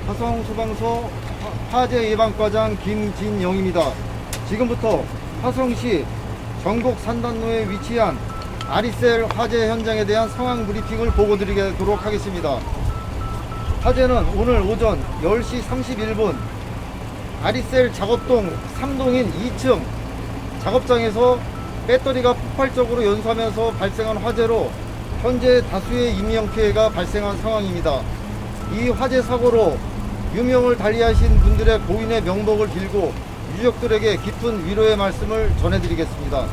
화성소방서 화재 예방과장 김진영입니다. 지금부터 화성시 전곡 산단로에 위치한 아리셀 화재 현장에 대한 상황 브리핑을 보고 드리도록 하겠습니다. 화재는 오늘 오전 10시 31분 아리셀 작업동 3동인 2층 작업장에서 배터리가 폭발적으로 연소하면서 발생한 화재로 현재 다수의 인명피해가 발생한 상황입니다. 이 화재 사고로 유명을 달리하신 분들의 고인의 명복을 빌고 유족들에게 깊은 위로의 말씀을 전해드리겠습니다.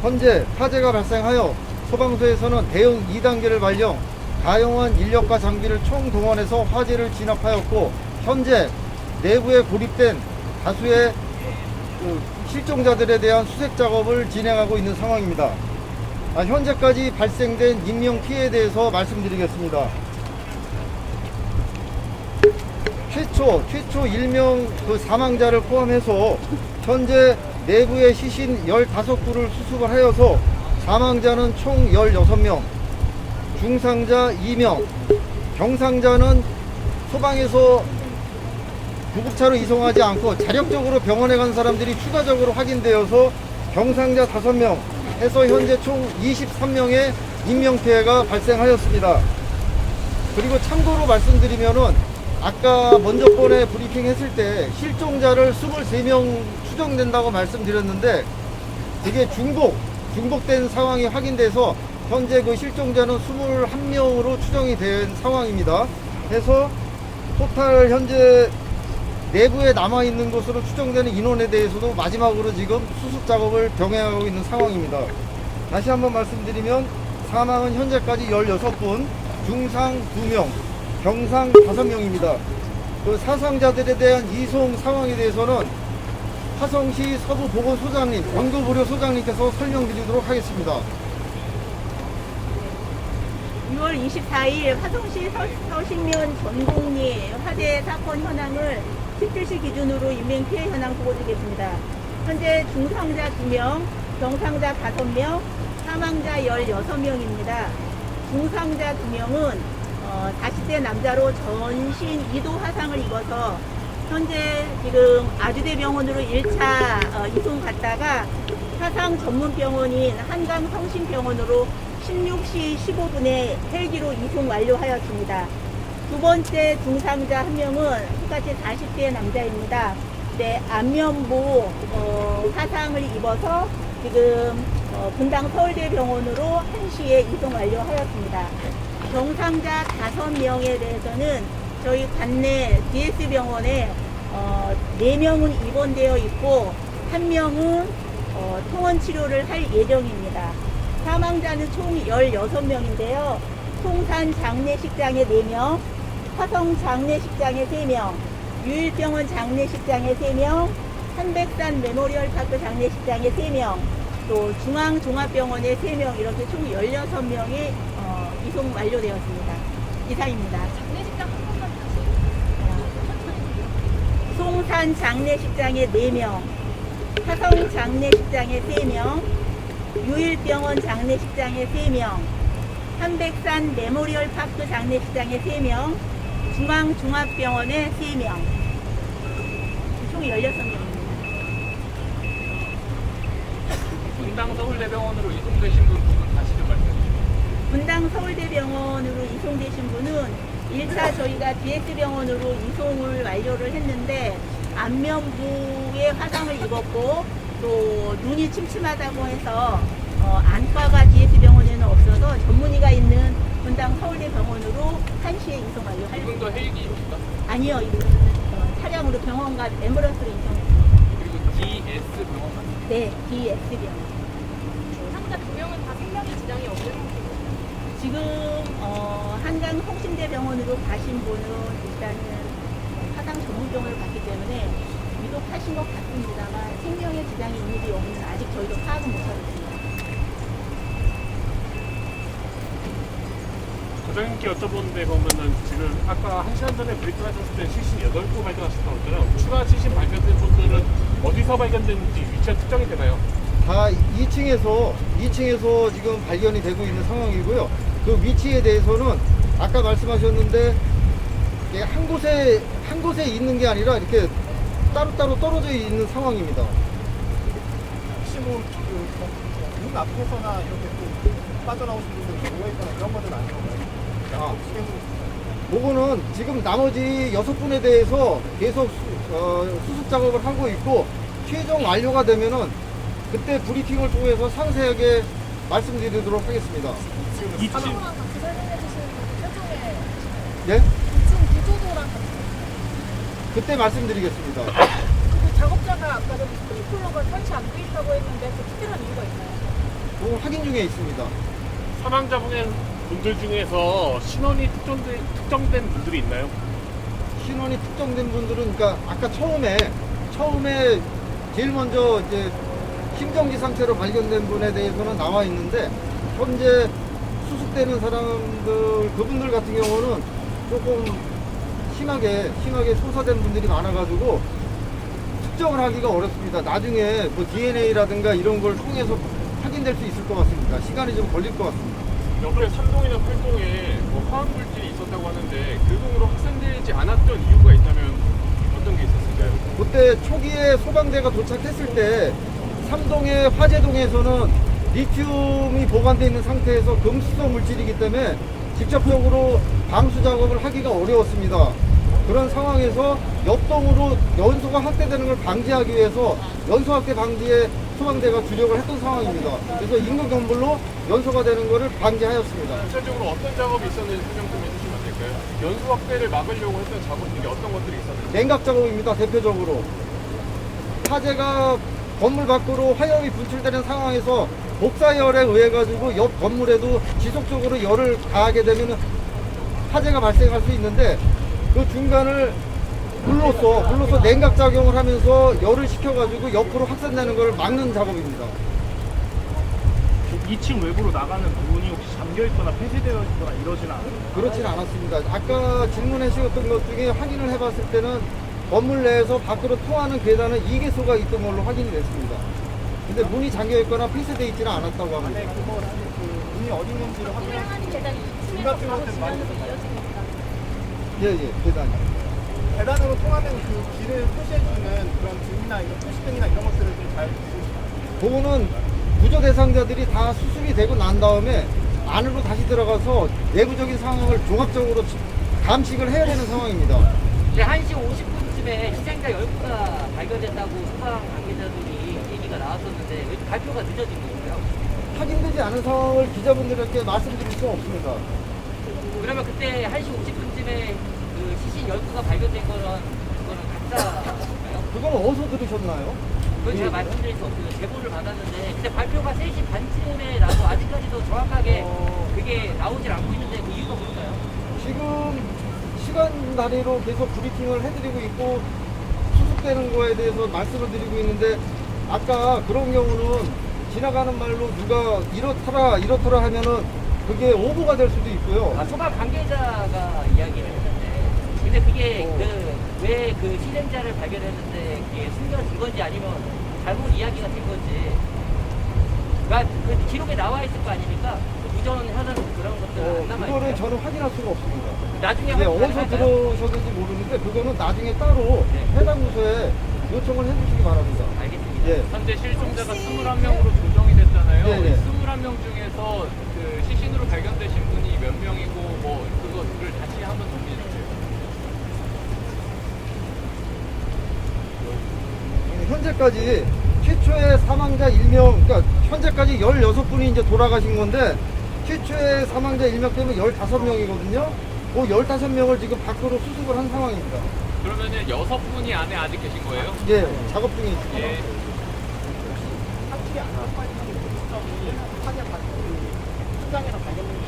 현재 화재가 발생하여 소방서에서는 대응 2단계를 발령, 가용한 인력과 장비를 총동원해서 화재를 진압하였고, 현재 내부에 고립된 다수의 실종자들에 대한 수색 작업을 진행하고 있는 상황입니다. 현재까지 발생된 인명피해에 대해서 말씀드리겠습니다. 최초 일명 사망자를 포함해서 현재 내부의 시신 15구를 수습을 하여서 사망자는 총 16명, 중상자 2명, 경상자는 소방에서 구급차로 이송하지 않고 자력적으로 병원에 간 사람들이 추가적으로 확인되어서 경상자 5명 해서 현재 총 23명의 인명피해가 발생하였습니다. 그리고 참고로 말씀드리면은 아까 먼저 번에 브리핑 했을 때 실종자를 23명 추정된다고 말씀드렸는데 그게 중복된 상황이 확인돼서 현재 그 실종자는 21명으로 추정이 된 상황입니다. 해서 토탈 현재 내부에 남아있는 것으로 추정되는 인원에 대해서도 마지막으로 지금 수습 작업을 병행하고 있는 상황입니다. 다시 한번 말씀드리면 사망은 현재까지 16분, 중상 2명, 경상 5명입니다. 그 사상자들에 대한 이송 상황에 대해서는 화성시 서부보건소장님, 연구보료소장님께서 설명드리도록 하겠습니다. 6월 24일 화성시 서신면 전곡리 화재 사건 현황을 17시 기준으로 인명피해 현황 보고드리겠습니다. 현재 중상자 2명, 경상자 5명, 사망자 16명입니다. 중상자 2명은 40대 남자로 전신 2도 화상을 입어서 현재 지금 아주대병원으로 1차 이송 갔다가 화상 전문병원인 한강성심병원으로 16시 15분에 헬기로 이송 완료하였습니다. 두 번째 중상자 한 명은 똑같이 40대 남자입니다. 네, 안면부 화상을 입어서 지금 분당 서울대병원으로 1시에 이송 완료하였습니다. 경상자 5명에 대해서는 저희 관내 DS병원에 4명은 입원되어 있고 1명은 통원 치료를 할 예정입니다. 사망자는 총 16명인데요. 송산 장례식장에 4명, 화성 장례식장에 3명, 유일병원 장례식장에 3명, 한백산 메모리얼 파크 장례식장에 3명, 또 중앙종합병원에 3명, 이렇게 총 16명이 이송 완료되었습니다. 이상입니다. 장례식장 한 번만 다시. 송산 장례식장에 4명, 화성 장례식장에 3명, 유일병원 장례식장에 3명, 한백산 메모리얼 파크 장례식장에 3명, 중앙종합병원에 3명, 총 16명입니다. 분당 서울대병원으로 이송되신 분 다시 좀 말씀해 주세요. 분당 서울대병원으로 이송되신 분은 1차 저희가 DS병원으로 이송을 완료를 했는데 안면부에 화상을 입었고 또 눈이 침침하다고 해서 안과가 DS병원에는 없어서 전문의가 있는 분당 서울대병원으로 1시에 이송 완료하였습니다. 이분도 헬기입니까? 아니요, 이분은 차량으로 병원과 앰뷸런스로 이송했습니다. 그리고 DS 병원 맞나요? 네, DS병원. 중상자 2명은 다 생명에 지장이 없는 상태입니다. 지금 한강 성심대병원으로 가신 분은 일단은 화상 전문병원을 갔기 때문에 위독하신 것 같습니다만 생명에 지장이 있는지 없는지 아직 저희도 파악은 못하겠습니다. 과장님께 여쭤보는데 그러면은 지금 아까 1시간 전에 브리핑 하셨을 때 시신 8구 발견하셨다고 했잖아요. 추가 시신 발견된 분들은 어디서 발견됐는지 위치가 특정이 되나요? 다 2층에서 지금 발견이 되고 있는 상황이고요. 그 위치에 대해서는 아까 말씀하셨는데 이게 한 곳에 있는 게 아니라 이렇게 따로따로 떨어져 있는 상황입니다. 혹시 문 앞에서나 이렇게 또 빠져나오신 분들이 누워있거나 이런 것은 아닌 건가요? 아, 요거는 지금 나머지 6분에 대해서 계속 수습 작업을 하고 있고 최종 완료가 되면은 그때 브리핑을 통해서 상세하게 말씀드리도록 하겠습니다. 2층 같이 설명해 주시는 최종의 예? 2층 구조도랑 같이 그때 말씀드리겠습니다. 그 작업자가 아까 전에 스프링클러가 설치 안 돼 있다고 했는데 그 특별한 이유가 있나요? 그거 확인 중에 있습니다. 사망자분들 중에서 신원이 특정된 분들이 있나요? 신원이 특정된 분들은 그러니까 아까 처음에 제일 먼저 이제 심정지 상태로 발견된 분에 대해서는 나와 있는데 현재 수습되는 사람들 그분들 같은 경우는 조금 심하게 소사된 분들이 많아가지고 특정을 하기가 어렵습니다. 나중에 뭐 DNA라든가 이런 걸 통해서 확인될 수 있을 것 같습니다. 시간이 좀 걸릴 것 같습니다. 옆에 3동이나 8동에 뭐 화학물질이 있었다고 하는데 그 동으로 확산되지 않았던 이유가 있다면 어떤 게 있었을까요? 그때 초기에 소방대가 도착했을 때 3동의 화재동에서는 리튬이 보관되어 있는 상태에서 금수소 물질이기 때문에 직접적으로 방수 작업을 하기가 어려웠습니다. 그런 상황에서 옆동으로 연소가 확대되는 걸 방지하기 위해서 연소 확대 방지에 소방대가 주력을 했던 상황입니다. 그래서 인근 건물로 연소가 되는 것을 방지하였습니다. 구체적으로 어떤 작업이 있었는지 설명 좀 해주시면 안 될까요? 연소 확대를 막으려고 했던 작업 중에 어떤 것들이 있었는지. 냉각 작업입니다. 대표적으로 화재가 건물 밖으로 화염이 분출되는 상황에서 복사열에 의해 가지고 옆 건물에도 지속적으로 열을 가하게 되면 화재가 발생할 수 있는데 그 중간을 물로써 냉각 작용을 하면서 열을 식혀가지고 옆으로 확산되는 걸 막는 작업입니다. 2층 외부로 나가는 문이 혹시 잠겨 있거나 폐쇄되어 있거나 이러진 않아요? 그렇진 않았습니다. 아까 질문해 주셨던 것 중에 확인을 해봤을 때는 건물 내에서 밖으로 통하는 계단은 2개소가 있던 걸로 확인이 됐습니다. 근데 문이 잠겨 있거나 폐쇄되어 있지는 않았다고 합니다. 안에 그 문이 어디 있는지를 확인할 사랑하는 계단이 2층에서 중간 바로 쪽으로 지면으로 많이 이어집니다. 계단이. 계단으로 통하는 그 길을 표시해주는 그런 등이나 이런 표시등이나 이런 것들을 좀 잘 그거는 구조 대상자들이 다 수습이 되고 난 다음에 안으로 다시 들어가서 내부적인 상황을 종합적으로 감식을 해야 되는 상황입니다. 이제 1시 50분쯤에 희생자 10구가 발견됐다고 소방 관계자들이 얘기가 나왔었는데 왜 발표가 늦어진 건가요? 확인되지 않은 상황을 기자분들에게 말씀드릴 수 없습니다. 그러면 그때 1시 50분쯤에 그 시신 10구가 발견된 거는 그거는 가짜인가요? 그건 어디서 들으셨나요? 그건 제가 말씀드릴 수 없어요. 제보를 받았는데 근데 발표가 3시 반쯤에 나서 아직까지도 정확하게 그게 나오질 않고 있는데 그 이유가 뭘까요? 지금 시간 단위로 계속 브리핑을 해드리고 있고 수습되는 거에 대해서 말씀을 드리고 있는데 아까 그런 경우는 지나가는 말로 누가 이렇더라 하면은 그게 오보가 될 수도 있고요. 아, 소방 관계자가 이야기를 했는데 근데 그게 왜 그 희생자를 발견했는데 그게 숨겨진 건지 아니면 잘못 이야기가 된 건지 그러니까 그 기록에 나와 있을 거 아닙니까? 그 부전 현황 그런 것들 안 남아 그거는 있어요. 저는 확인할 수가 없습니다. 나중에 예, 확인 어디서 가능할까요? 들으셨는지 모르는데 그거는 나중에 따로 해당 부서에 요청을 해주시기 바랍니다. 알겠습니다. 예. 현재 실종자가 21명으로 조정이 됐잖아요. 네네. 21명 중에서 그 시신으로 발견되신 분이 몇 명이고 뭐 그거를 다시 한번 정리해 주세요. 현재까지 최초의 사망자 1명, 그러니까 현재까지 16분이 이제 돌아가신 건데 최초의 사망자 1명 때문에 15명이거든요. 그 15명을 지금 밖으로 수습을 한 상황입니다. 그러면은 6분이 안에 아직 계신 거예요? 예, 작업 중에 있습니다. 예. 확실히 안 나빠지는 시점이 화재 현장에서 발견된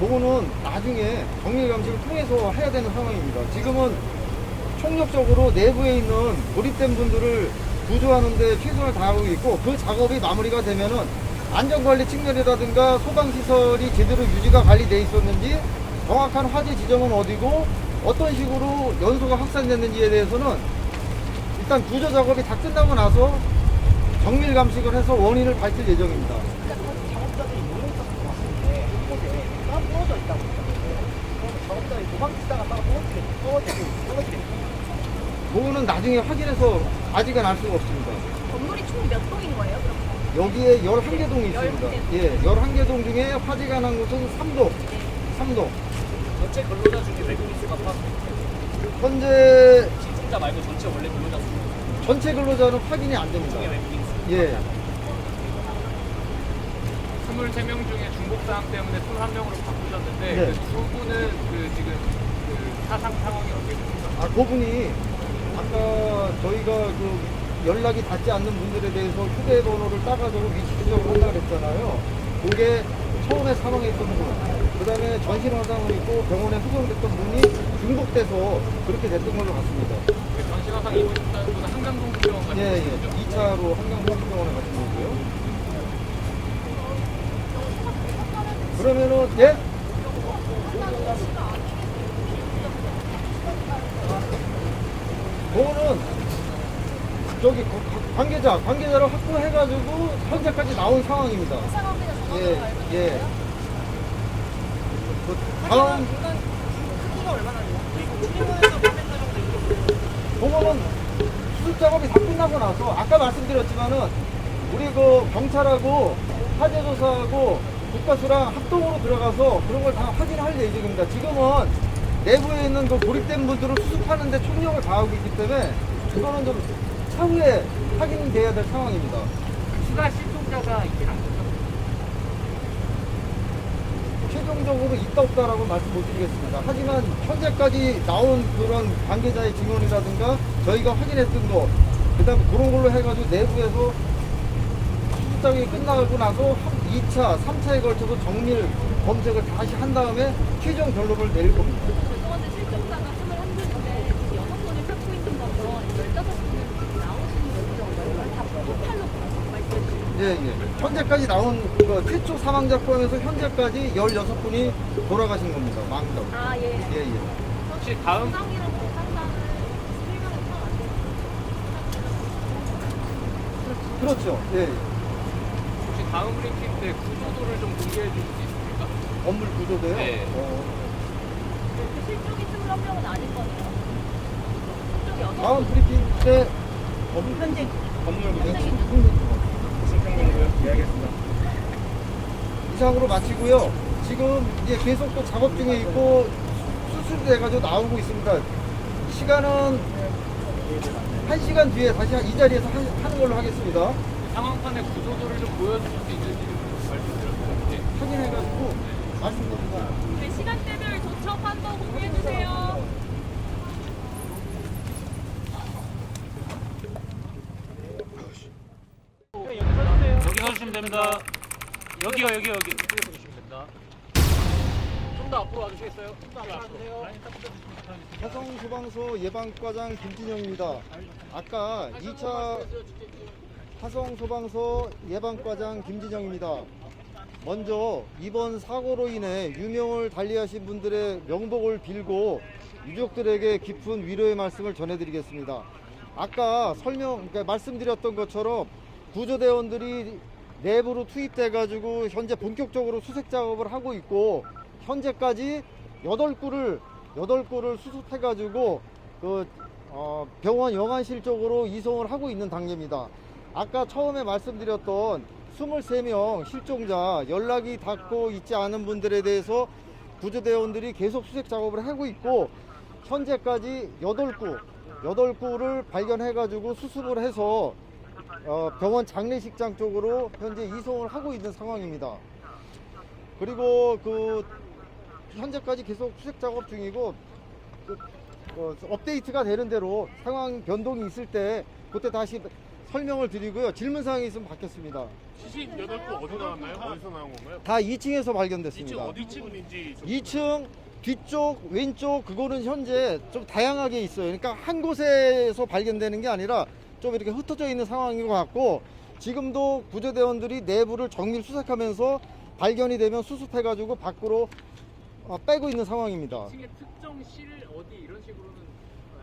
그거는 나중에 정밀 감식을 통해서 해야 되는 상황입니다. 지금은 총력적으로 내부에 있는 고립된 분들을 구조하는 데 최선을 다하고 있고 그 작업이 마무리가 되면은 안전관리 측면이라든가 소방시설이 제대로 유지가 관리되어 있었는지 정확한 화재 지점은 어디고 어떤 식으로 연소가 확산됐는지에 대해서는 일단 구조 작업이 다 끝나고 나서 정밀 감식을 해서 원인을 밝힐 예정입니다. 작업자들이 모여 있었을 것 같은데 이곳에 다 부러져 있다고 그럼 작업자의 도망치다가 떨어지고. 그거는 나중에 확인해서 아직은 알 수가 없습니다. 건물이 총 몇 동인 거예요? 그럼? 여기에 11개 동이 있습니다. 11개. 예, 11개 동 중에 화재가 난 곳은 3동. 3동. 전체 근로자 중에 외국인 수가 파악. 현재 실종자 말고 전체 원래 근로자 수 전체 근로자는 확인이 안 됩니다. 중에 외국인 수. 예. 23명 중에 중복사항 때문에 21명으로 바꾸셨는데 네. 그 두 분은 그 지금 그 사상 상황이 어떻게 됩니까? 아, 그분이 아까 저희가 그 연락이 닿지 않는 분들에 대해서 휴대번호를 따가지고 위치 추적을 한다고 그랬잖아요. 그게 처음에 사망했던 분, 그 다음에 전신 화상을 입고 병원에 후송됐던 분이 중복돼서 그렇게 됐던 걸로 같습니다. 그 전신화상 입으셨다는 분은 한강동병원 가신 예, 거죠? 예. 2차로 한강호수병원에 가신 거고요. 그러면은, 예? 그거는 저기 관계자를 확보해가지고 현재까지 나온 상황입니다. 예, 예. 그 다음 그거는 수습 작업이 다 끝나고 나서 아까 말씀드렸지만은 우리 그 경찰하고 화재조사하고 국가수랑 합동으로 들어가서 그런 걸 다 확인할 예정입니다. 지금은 내부에 있는 그 고립된 분들을 수습하는데 총력을 다하고 있기 때문에 그거는 좀 차후에 확인돼야 될 상황입니다. 추가 실종자가 있긴 않겠죠? 최종적으로 있다 없다라고 말씀 못 드리겠습니다. 하지만 현재까지 나온 그런 관계자의 증언이라든가 저희가 확인했던 거, 그 다음에 그런 걸로 해가지고 내부에서 수습작이 끝나고 나서 2차, 3차에 걸쳐서 정밀 검색을 다시 한 다음에 최종 결론을 내릴 겁니다. 죄송한데 실종자가 21분인데 지금 6분을 찾고 있는 거면 15분은 나오시는 거죠? 다 토탈로 말씀해 주시면. 예, 예. 현재까지 나온 그 최초 사망자 포함해서 현재까지 16분이 돌아가신 겁니다. 망정. 아, 예. 예, 예. 혹시 다음 상이랑 상담을 실명을 안 돼요. 그렇죠. 예, 예. 혹시 다음 브리핑 때 구조도를 좀 공개해 주실 수 있습니까? 건물 구조도요? 네. 그 실종이 21명은 아닐 거네요. 실종이 6명. 다음 브리핑 때 현재 건물 구조. 신평민이고요. 예, 알겠습니다. 이상으로 마치고요. 지금 이제 계속 또 작업 중에 있고 수술돼가지고 나오고 있습니다. 시간은 1시간 뒤에 다시 이 자리에서 하는 걸로 하겠습니다. 상황판의 구조도를 좀 보여주실 수 있는지 말씀드렸는데 확인해가지고 말씀드립니다. 네, 시간대별 조처 판도 공유해 주세요. 여기 서주시면 됩니다. 여기요. 이쪽에서 주시면 됩니다. 좀 더 앞으로 와주시겠어요? 좀 더 앞으로 와주세요. 화성소방서 예방과장 김진영입니다. 아까 2차 화성소방서 예방과장 김진영입니다. 먼저 이번 사고로 인해 유명을 달리하신 분들의 명복을 빌고 유족들에게 깊은 위로의 말씀을 전해드리겠습니다. 아까 그러니까 말씀드렸던 것처럼 구조대원들이 내부로 투입돼가지고 현재 본격적으로 수색 작업을 하고 있고 현재까지 8구를 수습해가지고 병원 영안실 쪽으로 이송을 하고 있는 단계입니다. 아까 처음에 말씀드렸던 23명 실종자 연락이 닿고 있지 않은 분들에 대해서 구조대원들이 계속 수색 작업을 하고 있고 현재까지 8구를 발견해가지고 수습을 해서 병원 장례식장 쪽으로 현재 이송을 하고 있는 상황입니다. 그리고 현재까지 계속 수색 작업 중이고 업데이트가 되는 대로 상황 변동이 있을 때 그때 다시 설명을 드리고요. 질문사항이 있으면 받겠습니다. 78구 어디 나왔나요? 어디서 나온 건가요? 다 2층에서 2층 발견됐습니다. 어디 층인지 2층, 뒤쪽, 왼쪽 그거는 현재 좀 다양하게 있어요. 그러니까 한 곳에서 발견되는 게 아니라 좀 이렇게 흩어져 있는 상황인 것 같고 지금도 구조대원들이 내부를 정밀 수색하면서 발견이 되면 수습해가지고 밖으로 빼고 있는 상황입니다. 2층의 특정 실 어디 이런 식으로는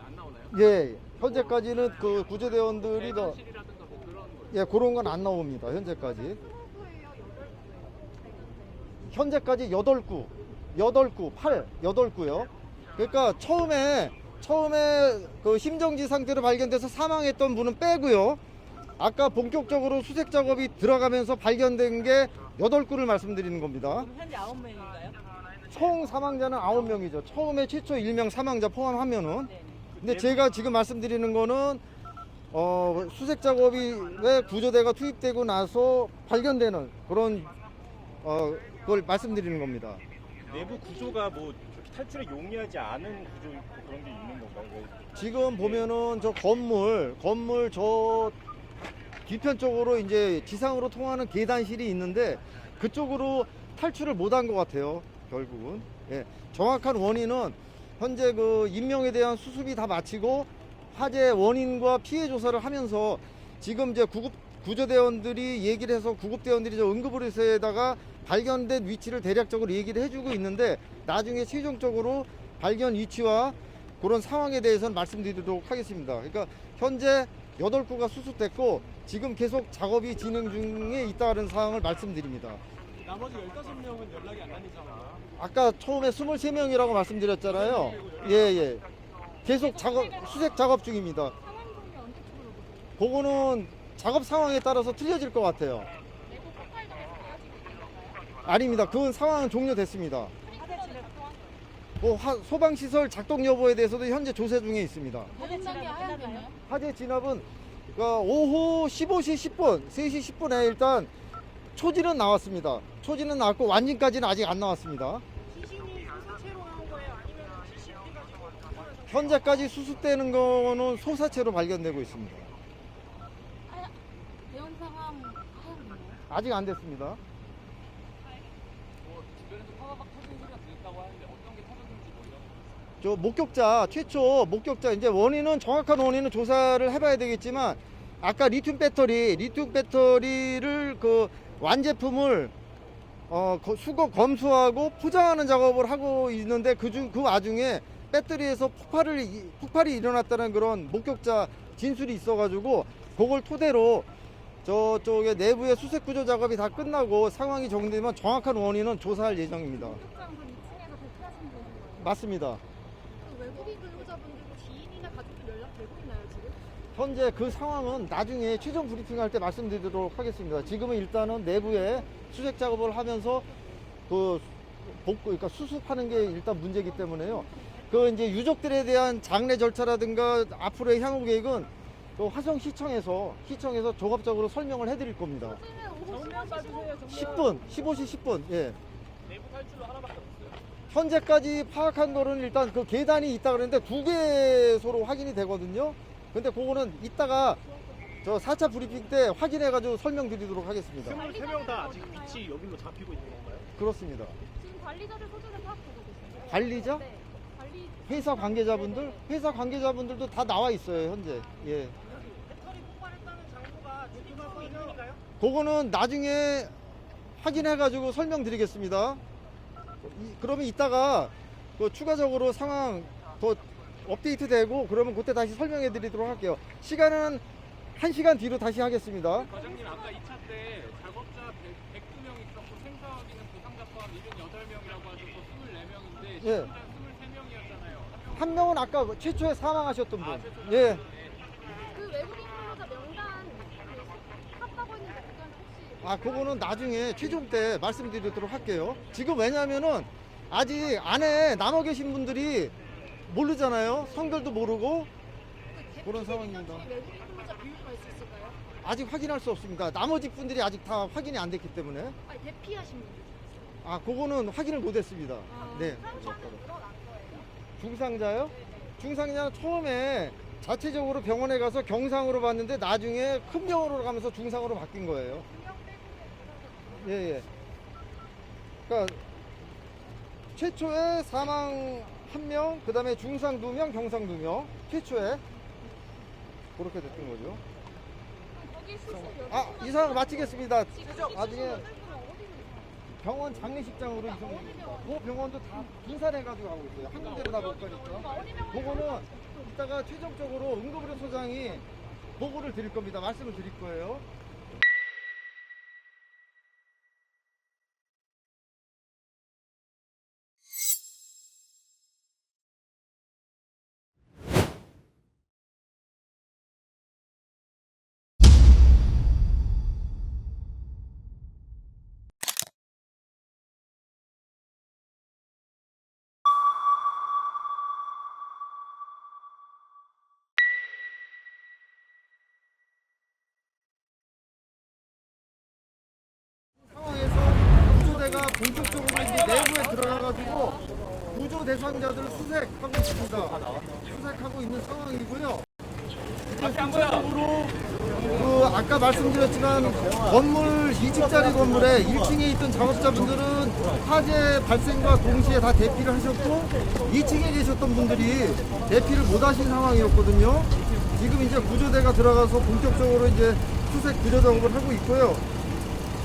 안 나오나요? 예, 현재까지는 그 구조대원들이 실이라든가 뭐 그런 거. 예, 그런 건 안 나옵니다. 현재까지. 현재까지 8구요. 그러니까 처음에 그 심정지 상태로 발견돼서 사망했던 분은 빼고요. 아까 본격적으로 수색 작업이 들어가면서 발견된 게 8구를 말씀드리는 겁니다. 그럼 현재 9명인가요? 총 사망자는 9명이죠. 처음에 최초 1명 사망자 포함하면은. 네. 근데 제가 지금 말씀드리는 거는 수색 작업이 왜 구조대가 투입되고 나서 발견되는 그런 그걸 말씀드리는 겁니다. 내부 구조가 뭐 그렇게 탈출에 용이하지 않은 구조 그런 게 있는 건가요? 지금 보면은 저 건물 저 뒤편 쪽으로 이제 지상으로 통하는 계단실이 있는데 그쪽으로 탈출을 못한 것 같아요. 결국은. 예. 정확한 원인은 현재 그 인명에 대한 수습이 다 마치고 화재 원인과 피해 조사를 하면서 지금 이제 구조대원들이 얘기를 해서 구급대원들이 저 응급의료소에다가 발견된 위치를 대략적으로 얘기를 해주고 있는데 나중에 최종적으로 발견 위치와 그런 상황에 대해서는 말씀드리도록 하겠습니다. 그러니까 현재 8구가 수습됐고 지금 계속 작업이 진행 중에 있다는 사항을 말씀드립니다. 나머지 15명은 연락이 안 다니잖아. 아까 처음에 23명이라고 말씀드렸잖아요. 예. 계속 수색 작업 중입니다. 상황 종료 언제쯤으로 보세요? 그거는 작업 상황에 따라서 틀려질 것 같아요. 내부 폭발 등에서 헤어지고 있는 건가요? 아닙니다. 그 상황은 종료됐습니다. 화재 진압 또한 소방시설 작동 여부에 대해서도 현재 조사 중에 있습니다. 화재 진압이 끝났나요? 화재 진압은 오후 15시 10분, 3시 10분에 일단 초지는 나왔습니다. 초지는 나왔고 완진까지는 아직 안 나왔습니다. 시신이 수사체로 나온 거예요? 아니면 CCTV가 현재까지 수습되는 거는 소사체로 발견되고 있습니다. 대원 상황 하얀군요? 아직 안 됐습니다. 주변에서 파바박 터지는 소리가 들렸다고 하는데 어떤 게 터졌는지 몰라요. 저 최초 목격자 이제 정확한 원인은 조사를 해봐야 되겠지만 아까 리튬 배터리를 그 완제품을 수거 검수하고 포장하는 작업을 하고 있는데 그 와중에 배터리에서 폭발이 일어났다는 그런 목격자 진술이 있어가지고 그걸 토대로 저쪽에 내부의 수색 구조 작업이 다 끝나고 상황이 정리되면 정확한 원인은 조사할 예정입니다. 목격자분 2층에서 대피하신 분인 거예요? 맞습니다. 그 외국인 근로자분들과 지인이나 가족들 연락되고 있나요 지금? 현재 그 상황은 나중에 최종 브리핑할 때 말씀드리도록 하겠습니다. 지금은 일단은 내부에 수색 작업을 하면서 그러니까 수습하는 게 일단 문제이기 때문에요. 그 이제 유족들에 대한 장례 절차라든가 앞으로의 향후 계획은 그 화성시청에서 종합적으로 설명을 해드릴 겁니다. 정면 봐주세요. 15시 10분, 예. 내부 탈출로 하나밖에 없어요. 현재까지 파악한 거는 일단 그 계단이 있다 그랬는데 2개소로 확인이 되거든요. 근데 그거는 이따가 저 4차 브리핑 때 확인해가지고 설명드리도록 하겠습니다. 23명 다 아직 위치 여기로 잡히고 있는 건가요? 그렇습니다. 지금 관리자들 소중에 파악되고 계세요? 관리자? 네. 관리 회사 관계자분들? 네네. 회사 관계자분들도 다 나와 있어요, 현재. 예. 배터리 폭발했다는 장소가 주둔하고 있는가요? 그거는 나중에 확인해가지고 설명드리겠습니다. 그러면 이따가 그 추가적으로 상황 더 업데이트 되고 그러면 그때 다시 설명해 드리도록 할게요. 시간은 1시간 뒤로 다시 하겠습니다. 과장님 아까 2차 때 작업자 109명 있었고 생사 확인은 부상자 포함 78명이라고 하셔서 24명인데 예. 실종자 23명이었잖아요. 한 명은 아까 최초에 사망하셨던 분. 최초에 예. 그 외국인 근로자 명단 탔다고 했는데 그건 혹시 그거는 나중에 최종 때 말씀드리도록 할게요. 지금 왜냐면은 아직 안에 남아 계신 분들이 모르잖아요. 성별도 모르고 그런 상황입니다. 외국인 근로자 비율가 있을 수 있을까요? 아직 확인할 수 없습니다. 나머지 분들이 아직 다 확인이 안 됐기 때문에. 아니 대피하신 분들. 그거는 확인을 못 했습니다. 네. 상처는 늘어난 거예요? 중상자요? 중상자는 처음에 자체적으로 병원에 가서 경상으로 봤는데 나중에 큰 병원으로 가면서 중상으로 바뀐 거예요. 예. 그러니까 최초에 사망 1명, 그 다음에 중상 2명, 경상 2명. 최초에 그렇게 됐던 거죠. 거기 수술 이 상황 마치겠습니다. 나중에 나중에 어디로 병원 장례식장으로 이송됩니다. 그 병원도 다 분산해가지고 하고 있어요. 한 군데로 다 못 가니까. 그거는 이따가 최종적으로 응급의료소장이 보고를 드릴 겁니다. 말씀을 드릴 거예요. 대상자들을 수색하고 있습니다. 수색하고 있는 상황이고요. 실질적으로 아까 말씀드렸지만 건물 2층짜리 건물에 1층에 있던 작업자분들은 화재 발생과 동시에 다 대피를 하셨고 2층에 계셨던 분들이 대피를 못 하신 상황이었거든요. 지금 이제 구조대가 들어가서 본격적으로 이제 수색 구조 작업을 하고 있고요.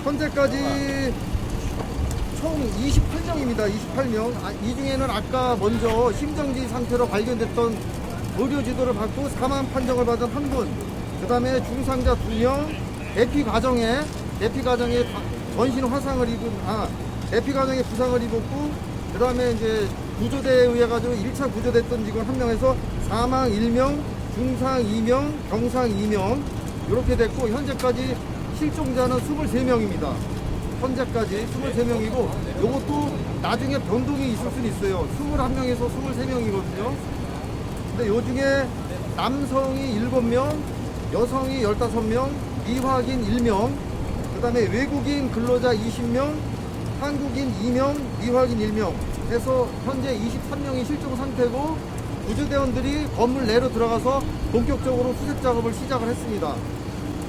현재까지 총 28명입니다. 28명. 이 중에는 아까 먼저 심정지 상태로 발견됐던 의료지도를 받고 사망 판정을 받은 한 분, 그 다음에 중상자 2명, 대피 과정에 전신 화상을 대피 과정에 부상을 입었고, 그 다음에 이제 구조대에 의해 가지고 1차 구조됐던 직원 1명에서 사망 1명, 중상 2명, 경상 2명 이렇게 됐고, 현재까지 실종자는 23명입니다. 현재까지 23명이고, 이것도 나중에 변동이 있을 수는 있어요. 21명에서 23명이거든요. 근데 요 중에 남성이 7명, 여성이 15명, 미확인 1명, 그 다음에 외국인 근로자 20명, 한국인 2명, 미확인 1명 해서 현재 23명이 실종 상태고, 구조대원들이 건물 내로 들어가서 본격적으로 수색 작업을 시작을 했습니다.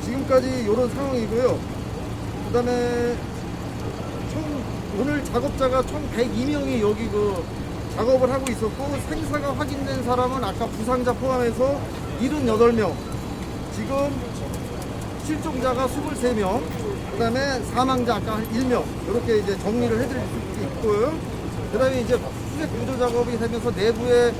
지금까지 이런 상황이고요. 그 다음에 오늘 작업자가 총 102명이 여기 작업을 하고 있었고, 생사가 확인된 사람은 아까 부상자 포함해서 78명, 지금 실종자가 23명, 그 다음에 사망자 아까 1명, 이렇게 이제 정리를 해드릴 수 있고요. 그 다음에 이제 수색 구조 작업이 되면서 내부의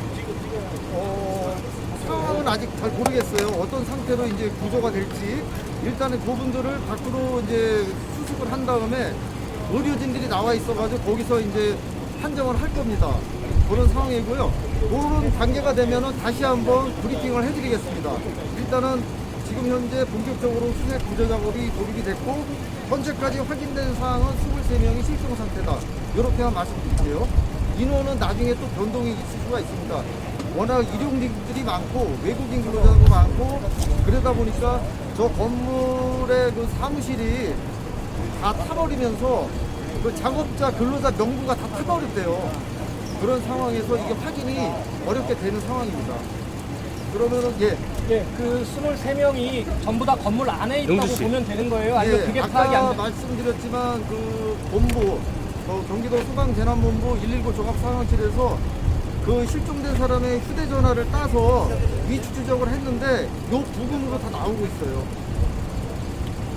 상황은 아직 잘 모르겠어요. 어떤 상태로 이제 구조가 될지. 일단은 그분들을 밖으로 이제 수습을 한 다음에 의료진들이 나와 있어가지고 거기서 이제 판정을 할 겁니다. 그런 상황이고요. 그런 단계가 되면은 다시 한번 브리핑을 해드리겠습니다. 일단은 지금 현재 본격적으로 수색 구조 작업이 돌입이 됐고, 현재까지 확인된 사항은 23명이 실종 상태다. 이렇게만 말씀드릴게요. 인원은 나중에 또 변동이 있을 수가 있습니다. 워낙 일용직들이 많고 외국인 근로자도 많고, 그러다 보니까 저 건물의 그 사무실이 다 타버리면서 그 작업자 근로자 명부가 다 타버렸대요. 그런 상황에서 이게 확인이 어렵게 되는 상황입니다. 그러면은 그 23명이 전부 다 건물 안에 있다고 보면 되는 거예요? 아니면 그게 파악이 안 아까 돼? 말씀드렸지만 그 본부, 경기도 소방재난본부 119 종합상황실에서 그 실종된 사람의 휴대전화를 따서 위치 추적을 했는데 요 부근으로 다 나오고 있어요.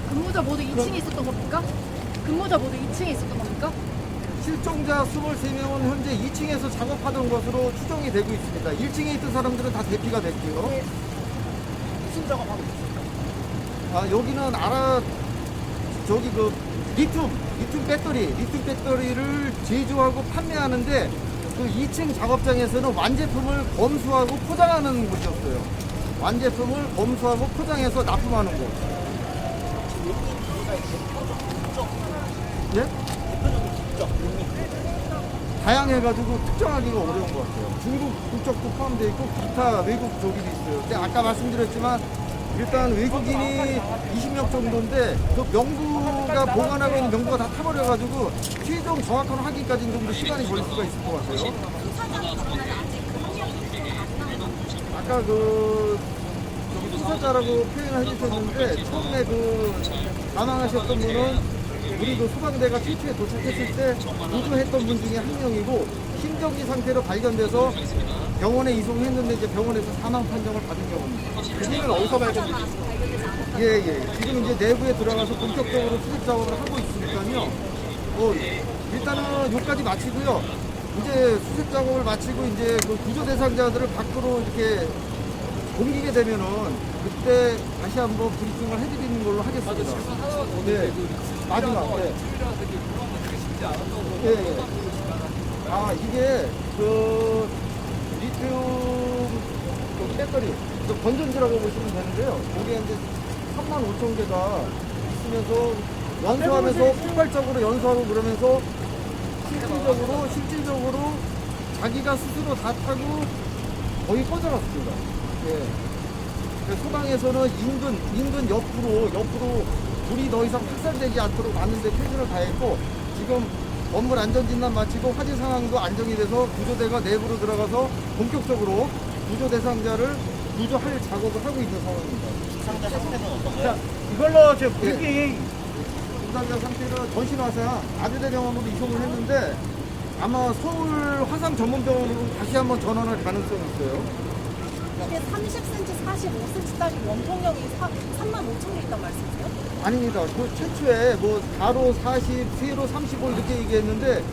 근무자 모두 2층에 있었던 겁니까? 근무자 모두 2층에 있었던 겁니까? 실종자 23명은 현재 2층에서 작업하던 것으로 추정이 되고 있습니다. 1층에 있던 사람들은 다 대피가 됐고요. 무슨 작업하고 있어요? 여기는 저기 그 리튬 배터리를 제조하고 판매하는데, 그 2층 작업장에서는 완제품을 검수하고 포장하는 곳이었어요. 완제품을 검수하고 포장해서 납품하는 곳. 예? 다양해가지고 특정하기가 어려운 것 같아요. 중국 국적도 포함되어 있고 기타 외국 저기도 있어요. 근데 아까 말씀드렸지만 일단 외국인이 20명 정도인데 그 명부가 보관하고 있는 명부가 다 타버려가지고 최종 정확한 확인까지는 좀 더 시간이 걸릴 수가 있을 것 같아요. 아까 저기 수사자라고 표현을 해주셨는데, 처음에 사망하셨던 분은 우리 소방대가 최초에 도착했을 때 구조했던 분 중에 한 명이고, 심정지 상태로 발견돼서 병원에 이송했는데 이제 병원에서 사망 판정을 받은 경우입니다. 그분은 어디서 발견됐어요? 지금 이제 내부에 들어가서 본격적으로 수색 작업을 하고 있으니까요. 일단은 여기까지 마치고요. 이제 수색 작업을 마치고 이제 그 구조 대상자들을 밖으로 이렇게 옮기게 되면은 그때 다시 한번 브리핑을 해드리는 걸로 하겠습니다. 네. 마지막. 이게 리튬 배터리, 건전지라고 보시면 되는데요. 거기에 이제 35,000개가 있으면서 연소하면서 폭발적으로 연소하고 그러면서 실질적으로 자기가 스스로 다 타고 거의 꺼져갔습니다. 소방에서는 인근 옆으로 불이 더 이상 확산되지 않도록 맞는데 최선을 다했고, 지금 건물 안전진단 마치고 화재 상황도 안정이 돼서 구조대가 내부로 들어가서 본격적으로 구조 대상자를 구조할 작업을 하고 있는 상황입니다. 자, 이걸로 저 불기 부상자 상태를 전신화사 아주대병원으로 이송을 했는데 아마 서울 화상전문병원으로 다시 한번 전환할 가능성이 있어요. 이게 30cm, 45cm짜리 원통형이 35,000개 있단 말씀이세요? 아닙니다. 그 최초에 뭐 4로 40, 세로 35 이렇게 얘기했는데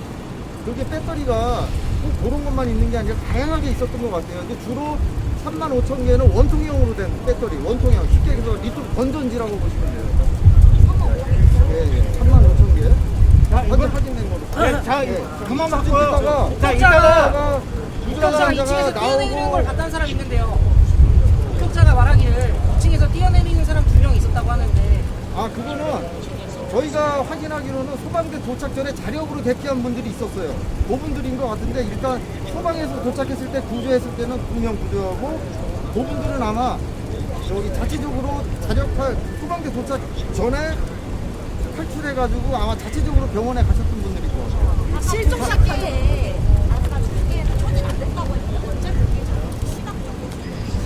그게 배터리가 꼭 그런 것만 있는 게 아니라 다양하게 있었던 것 같아요. 근데 주로 35,000개는 원통형으로 된 배터리, 원통형. 쉽게 해서 리튬 건전지라고 보시면 돼요. 예, 35,000개. 현재 확인된 거로. 자, 예. 그만 자, 바꿔요. 자, 이따가 부상자가 부상자가 2층에서 뛰어내리는 걸 나오고 봤다는 사람이 있는데요. 목격자가 말하기를 2층에서 뛰어내리는 사람 2명 있었다고 하는데 아, 그거는 저희가 확인하기로는 소방대 도착 전에 자력으로 대피한 분들이 있었어요. 그분들인 것 같은데 일단 소방에서 도착했을 때 구조했을 때는 2명 구조하고 그분들은 아마 저기 자체적으로 자력할 소방대 도착 전에 탈출해가지고 아마 자체적으로 병원에 가셨던 분들일 것 같아요. 실종 시기에 아까 그게 초진 안 됐다고 했는데 언제 그게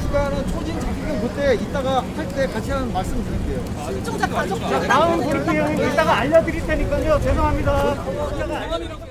시간은 초진 자기는 그때 이따가 할 때 같이 하는 말씀 드릴게요. 실종자 가족들 다음 볼게요. 이따가 알려드릴 테니까요. 죄송합니다.